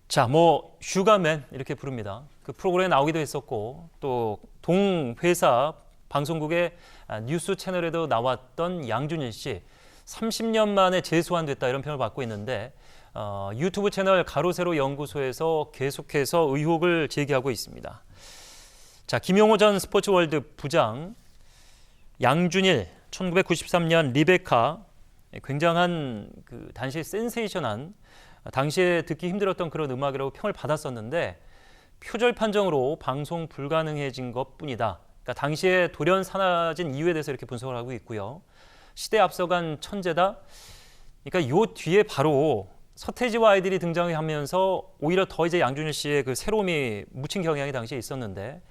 자, 슈가맨 이렇게 부릅니다. 그 프로그램에 나오기도 했었고 또 동회사 방송국의 뉴스 채널에도 나왔던 양준일 씨 30년 만에 재소환됐다 이런 평을 받고 있는데 유튜브 채널 가로세로 연구소에서 계속해서 의혹을 제기하고 있습니다. 자, 김용호 전 스포츠월드 부장, 양준일, 1993년 리베카, 굉장한 그 당시에 센세이션한 당시에 듣기 힘들었던 그런 음악이라고 평을 받았었는데 표절 판정으로 방송 불가능해진 것뿐이다. 그러니까 당시에 돌연 사라진 이유에 대해서 이렇게 분석을 하고 있고요. 시대에 앞서간 천재다. 그러니까 요 뒤에 바로 서태지와 아이들이 등장하면서 오히려 더 이제 양준일 씨의 그 새로움이 묻힌 경향이 당시에 있었는데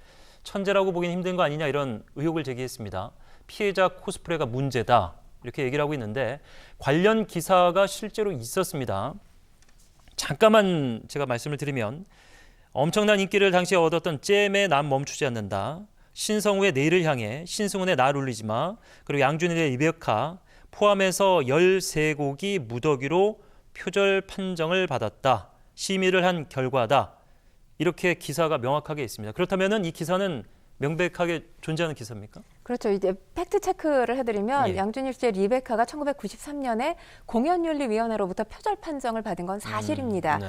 천재라고 보기는 힘든 거 아니냐 이런 의혹을 제기했습니다. 피해자 코스프레가 문제다 이렇게 얘기를 하고 있는데 관련 기사가 실제로 있었습니다. 잠깐만 제가 말씀을 드리면 엄청난 인기를 당시에 얻었던 잼의 난 멈추지 않는다, 신성우의 내일을 향해, 신승훈의 날 울리지 마, 그리고 양준일의 리베카 포함해서 13곡이 무더기로 표절 판정을 받았다. 심의를 한 결과다. 이렇게 기사가 명확하게 있습니다. 그렇다면 이 기사는 명백하게 존재하는 기사입니까? 그렇죠. 이제 팩트 체크를 해드리면 예. 양준일 씨의 리베카가 1993년에 공연윤리위원회로부터 표절 판정을 받은 건 사실입니다. 네.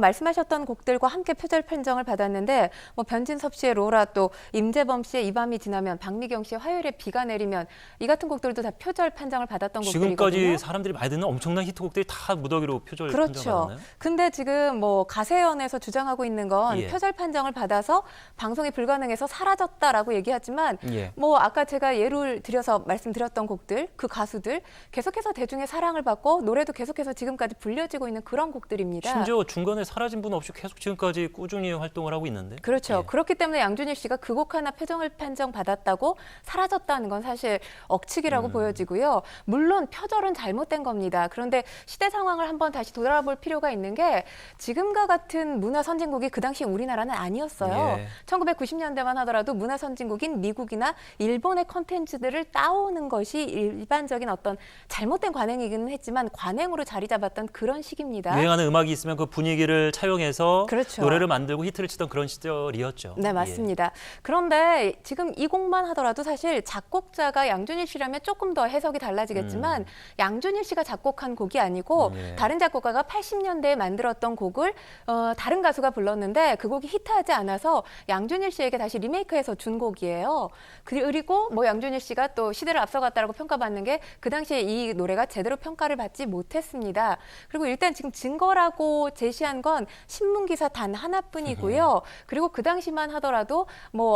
말씀하셨던 곡들과 함께 표절 판정을 받았는데 변진섭 씨의 로라, 또 임재범 씨의 이 밤이 지나면, 박미경 씨의 화요일에 비가 내리면, 이 같은 곡들도 다 표절 판정을 받았던 곡들이거든요. 지금까지 사람들이 많이 듣는 엄청난 히트곡들이 다 무더기로 표절 판정을 그렇죠. 받았나요? 근데 지금 가세연에서 주장하고 있는 건 예. 표절 판정을 받아서 방송이 불가능해서 사라졌다라고 얘기하지만 예. 아까 제가 예를 들여서 말씀드렸던 곡들, 그 가수들 계속해서 대중의 사랑을 받고 노래도 계속해서 지금까지 불려지고 있는 그런 곡들입니다. 심지어 중간에 사라진 분 없이 계속 지금까지 꾸준히 활동을 하고 있는데. 그렇죠. 예. 그렇기 때문에 양준일 씨가 그 곡 하나 표절 판정 받았다고 사라졌다는 건 사실 억측이라고 보여지고요. 물론 표절은 잘못된 겁니다. 그런데 시대 상황을 한번 다시 돌아볼 필요가 있는 게, 지금과 같은 문화 선진국이 그 당시 우리나라는 아니었어요. 예. 1990년대만 하더라도 문화 선진국인 미국이나 일본의 컨텐츠들을 따오는 것이 일반적인 어떤 잘못된 관행이기는 했지만 관행으로 자리 잡았던 그런 시기입니다. 유행하는 음악이 있으면 그 분위기를 차용해서 그렇죠. 노래를 만들고 히트를 치던 그런 시절이었죠. 네, 맞습니다. 그런데 지금 이 곡만 하더라도 사실 작곡자가 양준일 씨라면 조금 더 해석이 달라지겠지만 양준일 씨가 작곡한 곡이 아니고 예. 다른 작곡가가 80년대에 만들었던 곡을 다른 가수가 불렀는데 그 곡이 히트하지 않아서 양준일 씨에게 다시 리메이크해서 준 곡이에요. 그리고 양준일 씨가 또 시대를 앞서갔다라고 평가받는 게 그 당시에 이 노래가 제대로 평가를 받지 못했습니다. 그리고 일단 지금 증거라고 제시한 건 신문기사 단 하나뿐이고요. 그리고 그 당시만 하더라도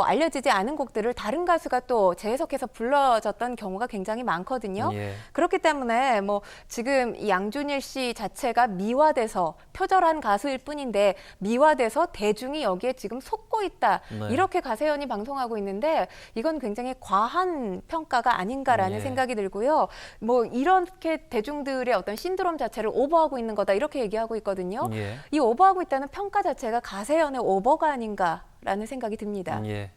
알려지지 않은 곡들을 다른 가수가 또 재해석해서 불러졌던 경우가 굉장히 많거든요. 예. 그렇기 때문에 지금 이 양준일 씨 자체가 미화돼서 표절한 가수일 뿐인데 미화돼서 대중이 여기에 지금 속고 있다. 네. 이렇게 가세연이 방송하고 있는데 이건 굉장히 과한 평가가 아닌가라는 예. 생각이 들고요. 이렇게 대중들의 어떤 신드롬 자체를 오버하고 있는 거다 이렇게 얘기하고 있거든요. 예. 이 오버하고 있다는 평가 자체가 가세연의 오버가 아닌가라는 생각이 듭니다. 예.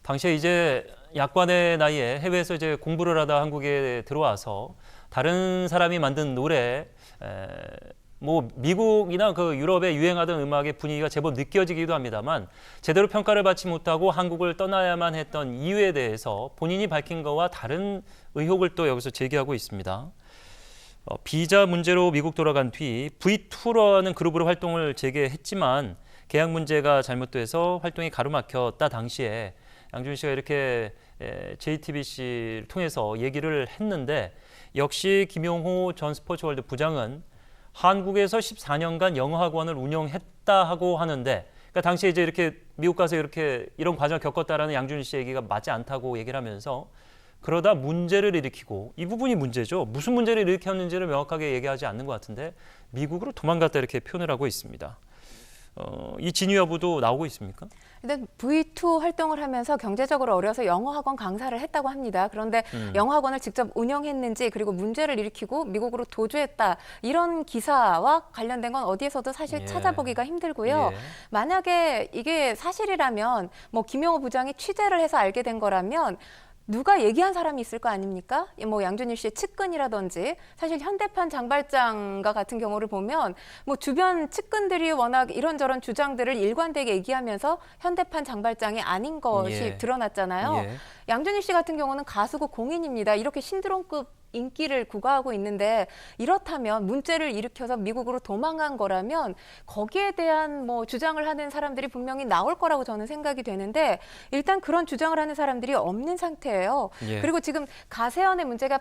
당시에 이제 약관의 나이에 해외에서 이제 공부를 하다 한국에 들어와서 다른 사람이 만든 노래, 미국이나 그 유럽에 유행하던 음악의 분위기가 제법 느껴지기도 합니다만 제대로 평가를 받지 못하고 한국을 떠나야만 했던 이유에 대해서 본인이 밝힌 거와 다른 의혹을 또 여기서 제기하고 있습니다. 비자 문제로 미국 돌아간 뒤 V2라는 그룹으로 활동을 재개했지만 계약 문제가 잘못돼서 활동이 가로막혔다 당시에 양준일 씨가 이렇게 JTBC를 통해서 얘기를 했는데 역시 김용호 전 스포츠월드 부장은 한국에서 14년간 영어학원을 운영했다 하고 하는데, 그러니까 당시에 이제 이렇게 미국 가서 이런 과정을 겪었다라는 양준일 씨 얘기가 맞지 않다고 얘기를 하면서 그러다 문제를 일으키고, 이 부분이 문제죠. 무슨 문제를 일으켰는지를 명확하게 얘기하지 않는 것 같은데 미국으로 도망갔다 이렇게 표현을 하고 있습니다. 이 진위 여부도 나오고 있습니까? 근데 V2 활동을 하면서 경제적으로 어려서 영어학원 강사를 했다고 합니다. 그런데 영어학원을 직접 운영했는지, 그리고 문제를 일으키고 미국으로 도주했다, 이런 기사와 관련된 건 어디에서도 사실 예. 찾아보기가 힘들고요. 예. 만약에 이게 사실이라면 김용호 부장이 취재를 해서 알게 된 거라면 누가 얘기한 사람이 있을 거 아닙니까? 뭐 양준일 씨의 측근이라든지 사실 현대판 장발장과 같은 경우를 보면 뭐 주변 측근들이 워낙 이런저런 주장들을 일관되게 얘기하면서 현대판 장발장이 아닌 것이 예. 드러났잖아요. 예. 양준일 씨 같은 경우는 가수고 공인입니다. 이렇게 신드롬급 인기를 구가하고 있는데 이렇다면 문제를 일으켜서 미국으로 도망간 거라면 거기에 대한 뭐 주장을 하는 사람들이 분명히 나올 거라고 저는 생각이 되는데 일단 그런 주장을 하는 사람들이 없는 상태예요. 예. 그리고 지금 가세현의 문제가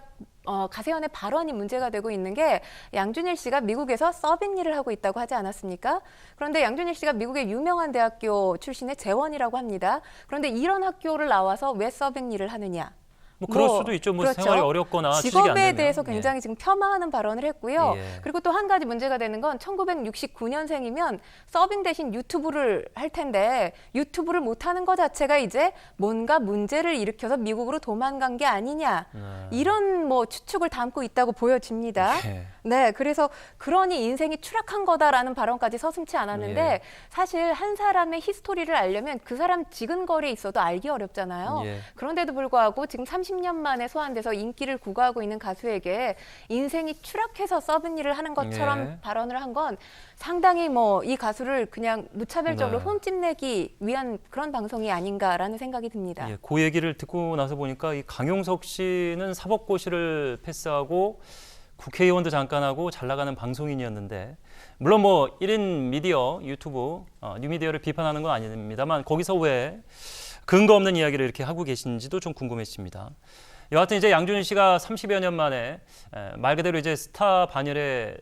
가세현의 발언이 문제가 되고 있는 게 양준일 씨가 미국에서 서빙 일을 하고 있다고 하지 않았습니까? 그런데 양준일 씨가 미국의 유명한 대학교 출신의 재원이라고 합니다. 그런데 이런 학교를 나와서 왜 서빙 일을 하느냐? 뭐 그럴 수도 있죠. 뭐 그렇죠. 생활이 어렵거나 취직이 안 직업에 되면. 대해서 굉장히 지금 폄하하는 발언을 했고요. 예. 그리고 또 한 가지 문제가 되는 건 1969년생이면 서빙 대신 유튜브를 할 텐데 유튜브를 못하는 것 자체가 이제 뭔가 문제를 일으켜서 미국으로 도망간 게 아니냐. 이런 뭐 추측을 담고 있다고 보여집니다. 예. 네, 그래서 그러니 인생이 추락한 거다라는 발언까지 서슴지 않았는데 예. 사실 한 사람의 히스토리를 알려면 그 사람 지근거리에 있어도 알기 어렵잖아요. 예. 그런데도 불구하고 지금 30년 만에 소환돼서 인기를 구가하고 있는 가수에게 인생이 추락해서 서빙 일을 하는 것처럼 예. 발언을 한 건 상당히 뭐 이 가수를 그냥 무차별적으로 네. 흠집내기 위한 그런 방송이 아닌가라는 생각이 듭니다. 예, 그 얘기를 듣고 나서 보니까 이 강용석 씨는 사법고시를 패스하고 국회의원도 잠깐 하고 잘 나가는 방송인이었는데 물론 뭐 1인 미디어 유튜브 뉴미디어를 비판하는 건 아닙니다만 거기서 왜 근거 없는 이야기를 이렇게 하고 계신지도 좀 궁금해집니다. 여하튼 이제 양준일 씨가 30여 년 만에 말 그대로 이제 스타 반열에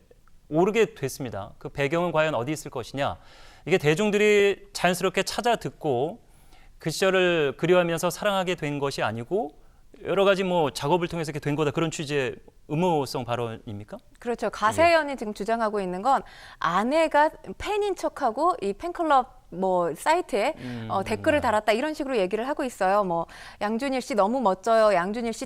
오르게 됐습니다. 그 배경은 과연 어디 있을 것이냐? 이게 대중들이 자연스럽게 찾아 듣고 그 시절을 그리워하면서 사랑하게 된 것이 아니고 여러 가지 뭐 작업을 통해서 이렇게 된 거다 그런 취지의 음모성 발언입니까? 그렇죠. 가세현이 지금 주장하고 있는 건 아내가 팬인 척하고 이 팬클럽 뭐 사이트에 댓글을 달았다 이런 식으로 얘기를 하고 있어요. 뭐 양준일 씨 너무 멋져요. 양준일 씨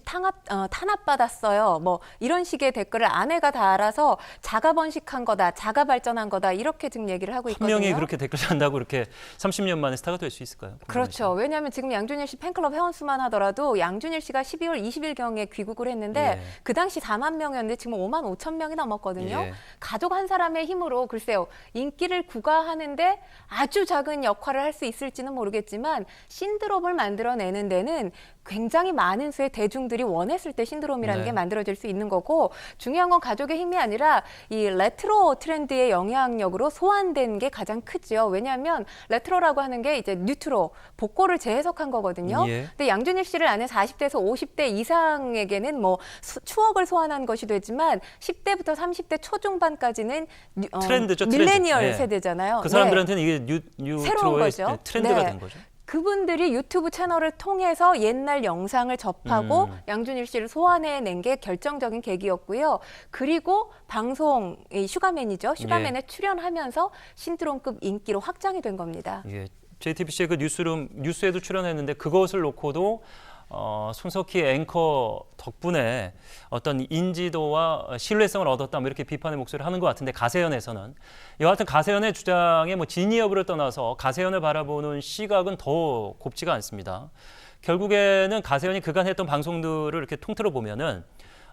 탄압받았어요. 뭐 이런 식의 댓글을 아내가 달아서 자가 번식한 거다, 자가 발전한 거다 이렇게 지금 얘기를 하고 한 있거든요. 명이 그렇게 댓글 단다고 이렇게 30년 만에 스타가 될 수 있을까요? 그렇죠. 왜냐하면 지금 양준일 씨 팬클럽 회원 수만 하더라도 양준일 씨가 12월 20일경에 귀국을 했는데 예. 그 당시 4만 명이었는데 지금 5만 5천 명이 넘었거든요. 예. 가족 한 사람의 힘으로 글쎄요. 인기를 구가하는데 아주 작은 역할을 할 수 있을지는 모르겠지만 신드롬을 만들어내는 데는 굉장히 많은 수의 대중들이 원했을 때 신드롬이라는 네. 게 만들어질 수 있는 거고 중요한 건 가족의 힘이 아니라 이 레트로 트렌드의 영향력으로 소환된 게 가장 크죠. 왜냐하면 레트로라고 하는 게 이제 뉴트로, 복고를 재해석한 거거든요. 예. 근데 양준일 씨를 아는 40대에서 50대 이상에게는 뭐 추억을 소환한 것이 되지만 10대부터 30대 초중반까지는 트렌드죠, 트렌드. 밀레니얼 네. 세대잖아요. 그 사람들한테는 이게 새로운 뉴트로의 거죠. 트렌드가 네. 된 거죠. 그분들이 유튜브 채널을 통해서 옛날 영상을 접하고 양준일 씨를 소환해낸 게 결정적인 계기였고요. 그리고 방송 슈가맨이죠. 슈가맨에 출연하면서 신드롬급 인기로 확장이 된 겁니다. 예, JTBC의 그 뉴스에도 출연했는데 그것을 놓고도 손석희 앵커 덕분에 어떤 인지도와 신뢰성을 얻었다 뭐 이렇게 비판의 목소리를 하는 것 같은데 가세현에서는 여하튼 가세현의 주장의 뭐 진위 여부를 떠나서 가세현을 바라보는 시각은 더 곱지가 않습니다. 결국에는 가세현이 그간 했던 방송들을 이렇게 통틀어 보면은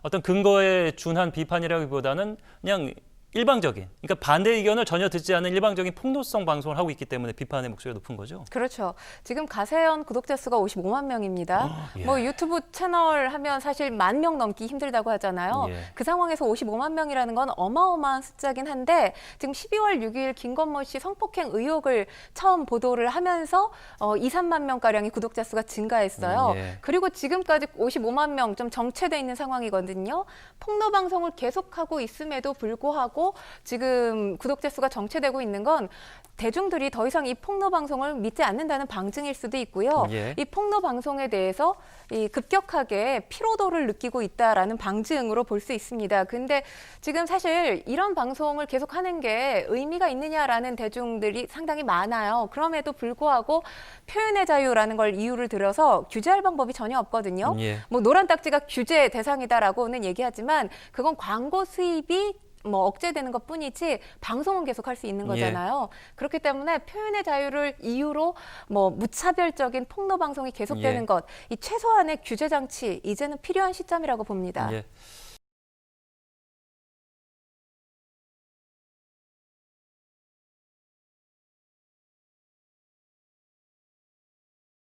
어떤 근거에 준한 비판이라기보다는 그냥 일방적인, 그러니까 반대 의견을 전혀 듣지 않는 일방적인 폭로성 방송을 하고 있기 때문에 비판의 목소리가 높은 거죠. 그렇죠. 지금 가세현 구독자 수가 55만 명입니다. 예. 뭐 유튜브 채널 하면 사실 10,000명 넘기 힘들다고 하잖아요. 예. 그 상황에서 55만 명이라는 건 어마어마한 숫자긴 한데 지금 12월 6일 김건모 씨 성폭행 의혹을 처음 보도를 하면서 2, 3만 명가량의 구독자 수가 증가했어요. 예. 그리고 지금까지 55만 명 좀 정체돼 있는 상황이거든요. 폭로 방송을 계속하고 있음에도 불구하고 지금 구독자 수가 정체되고 있는 건 대중들이 더 이상 이 폭로 방송을 믿지 않는다는 방증일 수도 있고요. 예. 이 폭로 방송에 대해서 이 급격하게 피로도를 느끼고 있다라는 방증으로 볼 수 있습니다. 근데 지금 사실 이런 방송을 계속하는 게 의미가 있느냐라는 대중들이 상당히 많아요. 그럼에도 불구하고 표현의 자유라는 걸 이유를 들어서 규제할 방법이 전혀 없거든요. 예. 뭐 노란 딱지가 규제 대상이다라고는 얘기하지만 그건 광고 수입이 뭐 억제되는 것뿐이지 방송은 계속 할 수 있는 거잖아요. 그렇기 때문에 표현의 자유를 이유로 뭐 무차별적인 폭로 방송이 계속되는 예. 것, 이 최소한의 규제 장치 이제는 필요한 시점이라고 봅니다. 예.